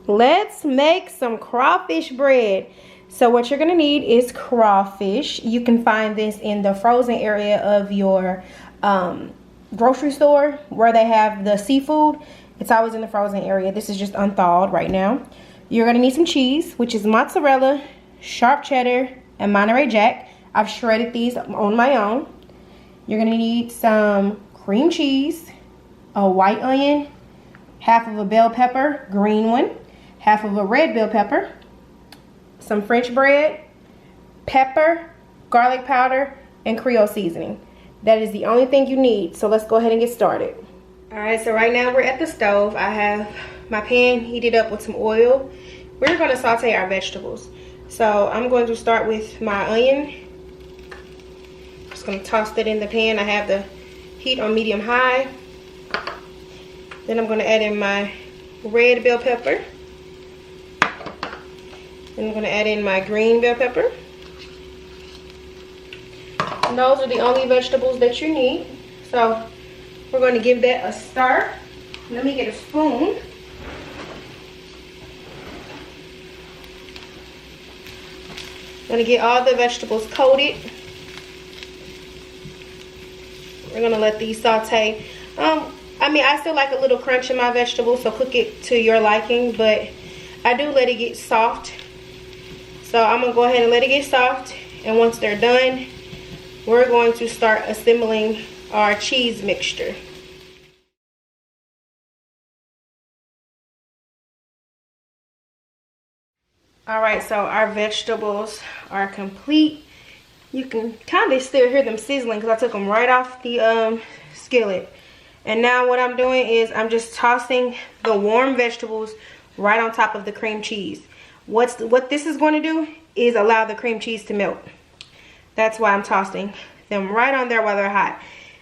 Let's make some crawfish bread. So what you're gonna need is crawfish. You can find this in the frozen area of your grocery store where they have the seafood. It's always in the frozen area. This is just unthawed right now. You're gonna need some cheese, which is mozzarella, sharp cheddar, and Monterey Jack. I've shredded these on my own. You're gonna need some cream cheese, a white onion, half of a bell pepper, green one, half of a red bell pepper, some French bread, pepper, garlic powder, and Creole seasoning. That is the only thing you need. So let's go ahead and get started. All right, so right now we're at the stove. I have my pan heated up with some oil. We're gonna saute our vegetables. So I'm going to start with my onion. Just gonna toss that in the pan. I have the heat on medium high. Then I'm gonna add in my red bell pepper. Then I'm gonna add in my green bell pepper. And those are the only vegetables that you need. So we're going to give that a stir. Let me get a spoon. I'm going to get all the vegetables coated. We're going to let these saute. I still like a little crunch in my vegetables, so cook it to your liking, but I do let it get soft. So I'm going to go ahead and let it get soft, and once they're done, we're going to start assembling our cheese mixture. All right, so our vegetables are complete. You can kind of still hear them sizzling because I took them right off the skillet. And now what I'm doing is I'm just tossing the warm vegetables right on top of the cream cheese. What this is going to do is allow the cream cheese to melt. That's why I'm tossing them right on there while they're hot.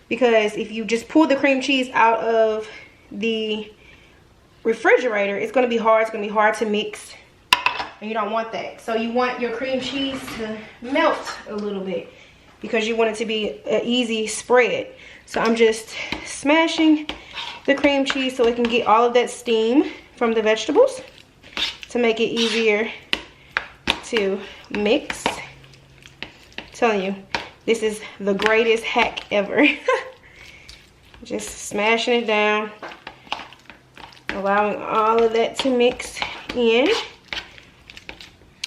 Because if you just pull the cream cheese out of the refrigerator, it's going to be hard. It's going to be hard to mix. And you don't want that. So you want your cream cheese to melt a little bit, because you want it to be an easy spread. So I'm just smashing the cream cheese so it can get all of that steam from the vegetables to make it easier to mix. I'm telling you, this is the greatest hack ever. Just smashing it down, allowing all of that to mix in.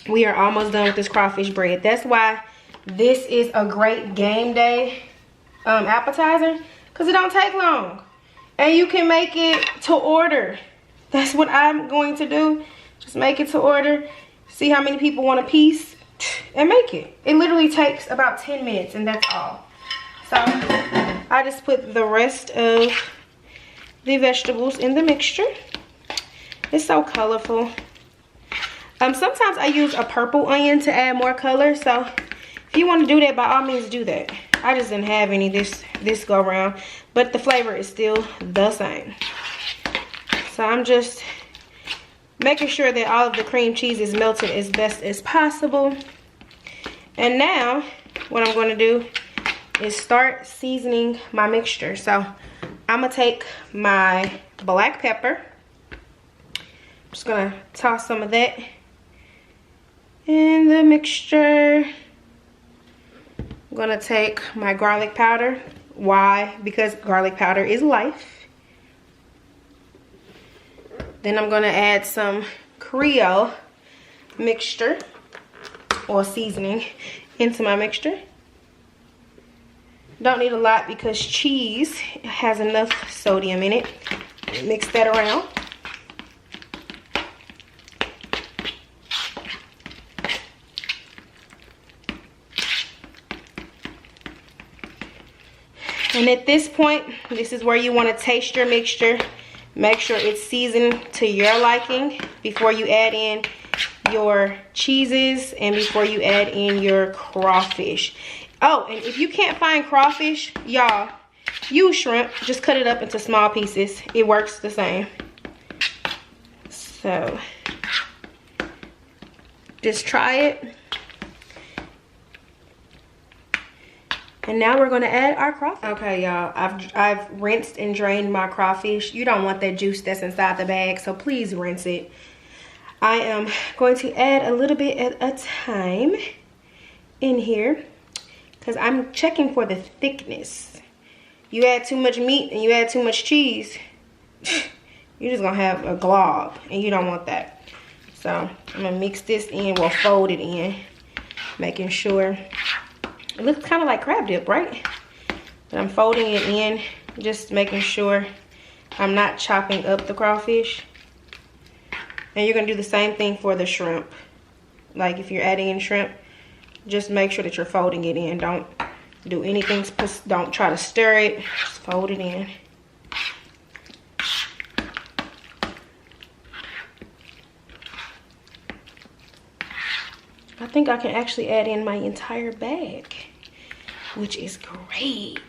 We are almost done with this crawfish bread. That's why this is a great game day appetizer, because it don't take long. And you can make it to order. That's what I'm going to do. Just make it to order. See how many people want a piece and make it. It literally takes about 10 minutes and that's all. So I just put the rest of the vegetables in the mixture. It's so colorful. Sometimes I use a purple onion to add more color. So if you want to do that, by all means do that. I just didn't have any this go around, but the flavor is still the same. So I'm just making sure that all of the cream cheese is melted as best as possible. And now what I'm going to do is start seasoning my mixture. So I'm going to take my black pepper. I'm just going to toss some of that in the mixture. I'm going to take my garlic powder. Why? Because garlic powder is life. Then I'm going to add some Creole mixture or seasoning into my mixture. Don't need a lot because cheese has enough sodium in it. Mix that around. And at this point, this is where you want to taste your mixture. Make sure it's seasoned to your liking before you add in your cheeses and before you add in your crawfish. Oh, and if you can't find crawfish, y'all, use shrimp. Just cut it up into small pieces. It works the same. So just try it. And now we're going to add our crawfish. Okay, y'all, I've rinsed and drained my crawfish. You don't want that juice that's inside the bag, so please rinse it. I am going to add a little bit at a time in here because I'm checking for the thickness. You add too much meat and you add too much cheese, you're just gonna have a glob, and you don't want that. So I'm gonna mix this in, we'll fold it in, making sure it looks kind of like crab dip, right? But I'm folding it in, just making sure I'm not chopping up the crawfish. And you're gonna do the same thing for the shrimp. Like if you're adding in shrimp, just make sure that you're folding it in. Don't do anything, don't try to stir it, just fold it in. I think I can actually add in my entire bag, which is great.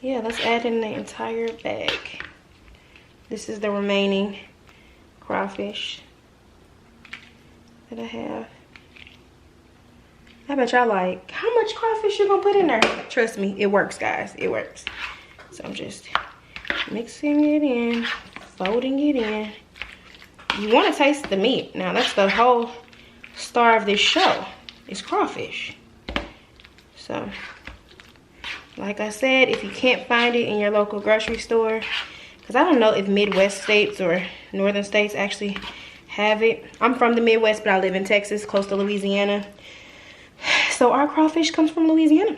Yeah, let's add in the entire bag. This is the remaining crawfish that I have. I bet y'all like, how much crawfish you gonna put in there? Trust me, it works, guys, it works. So I'm just mixing it in, folding it in. You wanna taste the meat. Now that's the whole star of this show, is crawfish. So, like I said, if you can't find it in your local grocery store, because I don't know if Midwest states or northern states actually have it. I'm from the Midwest, but I live in Texas, close to Louisiana. So our crawfish comes from Louisiana.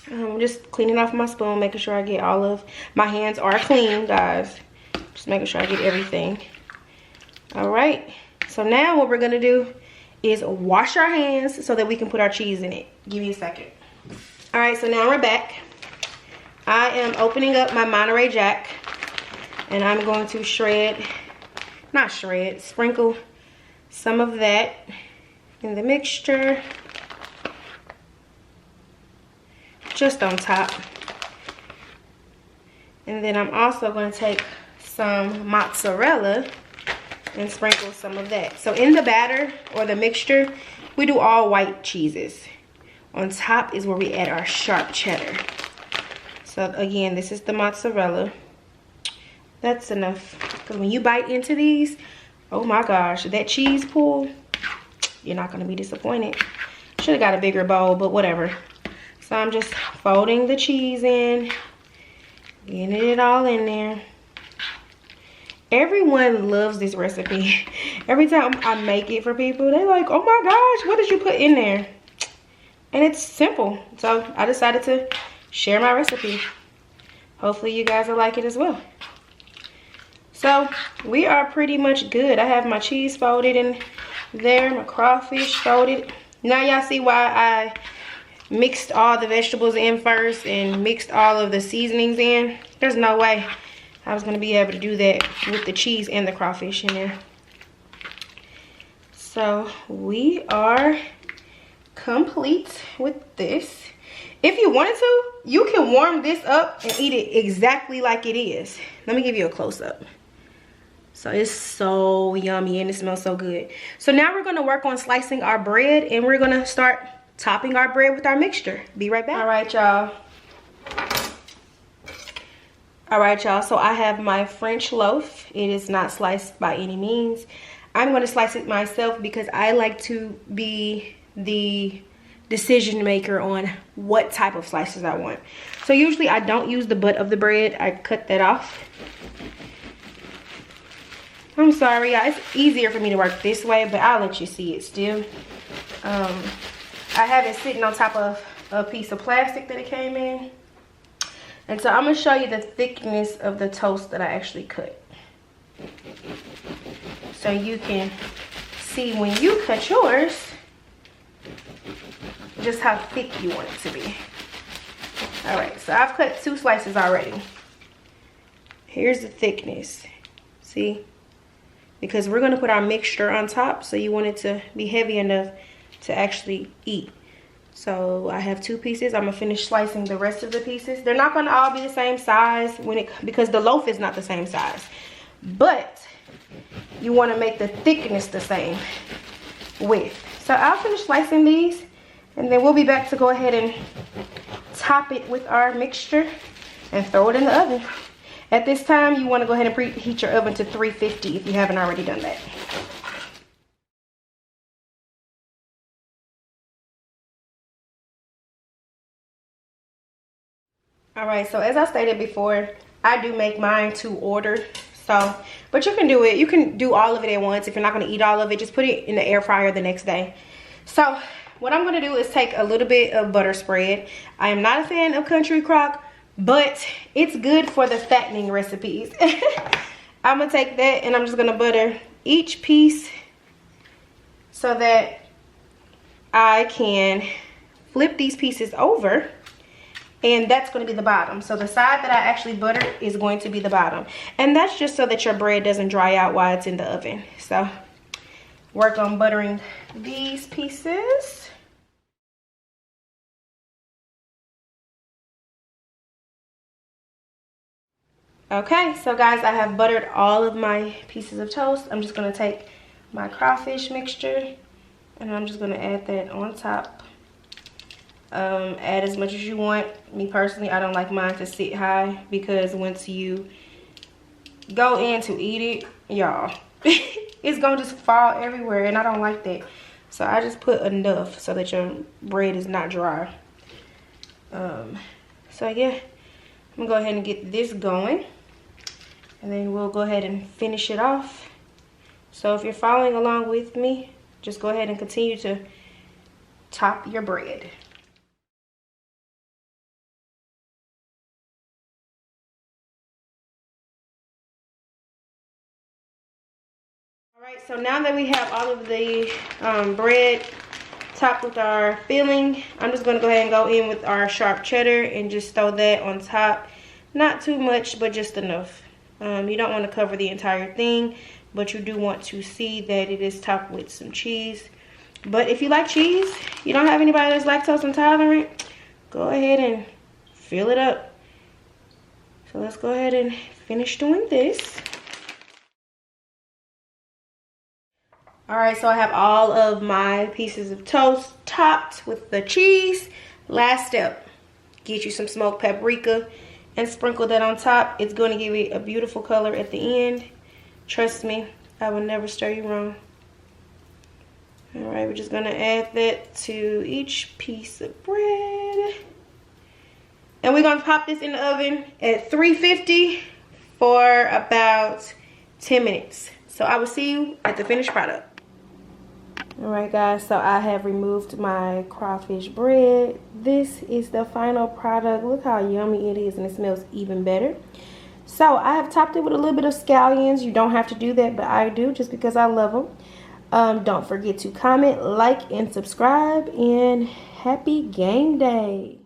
I'm just cleaning off my spoon, making sure I get all of, my hands are clean, guys. Just making sure I get everything. All right, so now what we're gonna do is wash our hands so that we can put our cheese in it. Give me a second. All right, so now we're back. I am opening up my Monterey Jack, and I'm going to sprinkle some of that in the mixture, just on top. And then I'm also going to take some mozzarella and sprinkle some of that. So in the batter or the mixture, we do all white cheeses. On top is where we add our sharp cheddar. So again, this is the mozzarella. That's enough, because when you bite into these, oh my gosh, that cheese pool, you're not gonna be disappointed. Should have got a bigger bowl, but whatever. So I'm just folding the cheese in, getting it all in there. Everyone loves this recipe. Every time I make it for people, they're like, oh my gosh, what did you put in there? And it's simple. So I decided to share my recipe. Hopefully you guys will like it as well. So we are pretty much good. I have my cheese folded in there, my crawfish folded. Now y'all see why I mixed all the vegetables in first and mixed all of the seasonings in. There's no way I was gonna be able to do that with the cheese and the crawfish in there. So we are complete with this. If you wanted to, you can warm this up and eat it exactly like it is. Let me give you a close-up. So it's so yummy and it smells so good. So now we're gonna work on slicing our bread, and we're gonna start topping our bread with our mixture. Be right back. All right, y'all. So I have my French loaf. It is not sliced by any means. I'm gonna slice it myself because I like to be the decision maker on what type of slices I want. So usually I don't use the butt of the bread. I cut that off. I'm sorry, y'all. It's easier for me to work this way, but I'll let you see it still. I have it sitting on top of a piece of plastic that it came in. And so I'm gonna show you the thickness of the toast that I actually cut. So you can see when you cut yours, just how thick you want it to be. All right, so I've cut 2 slices already. Here's the thickness, see? Because we're gonna put our mixture on top, so you want it to be heavy enough to actually eat. So I have 2 pieces. I'm gonna finish slicing the rest of the pieces. They're not gonna all be the same size because the loaf is not the same size. But you wanna make the thickness the same width. So I'll finish slicing these, and then we'll be back to go ahead and top it with our mixture and throw it in the oven. At this time, you want to go ahead and preheat your oven to 350 if you haven't already done that. All right, so as I stated before, I do make mine to order. So, but you can do it. You can do all of it at once. If you're not going to eat all of it, just put it in the air fryer the next day. So, what I'm going to do is take a little bit of butter spread. I am not a fan of country crock, but it's good for the fattening recipes. I'm going to take that and I'm just going to butter each piece so that I can flip these pieces over. And that's going to be the bottom. So the side that I actually buttered is going to be the bottom. And that's just so that your bread doesn't dry out while it's in the oven. So work on buttering these pieces. Okay, so guys, I have buttered all of my pieces of toast. I'm just going to take my crawfish mixture and I'm just going to add that on top. Add as much as you want. Me personally, I don't like mine to sit high because once you go in to eat it, y'all, it's gonna just fall everywhere and I don't like that. So I just put enough so that your bread is not dry. So yeah, I'm gonna go ahead and get this going and then we'll go ahead and finish it off. So if you're following along with me, just go ahead and continue to top your bread. Alright, so now that we have all of the bread topped with our filling, I'm just going to go ahead and go in with our sharp cheddar and just throw that on top. Not too much, but just enough. You don't want to cover the entire thing, but you do want to see that it is topped with some cheese. But if you like cheese, you don't have anybody that's lactose intolerant, go ahead and fill it up. So let's go ahead and finish doing this. Alright, so I have all of my pieces of toast topped with the cheese. Last step, get you some smoked paprika and sprinkle that on top. It's going to give it a beautiful color at the end. Trust me, I will never stir you wrong. Alright, we're just going to add that to each piece of bread. And we're going to pop this in the oven at 350 for about 10 minutes. So I will see you at the finished product. Alright guys, so I have removed my crawfish bread. This is the final product. Look how yummy it is and it smells even better. So I have topped it with a little bit of scallions. You don't have to do that, but I do just because I love them. Don't forget to comment, like, and subscribe, and happy game day.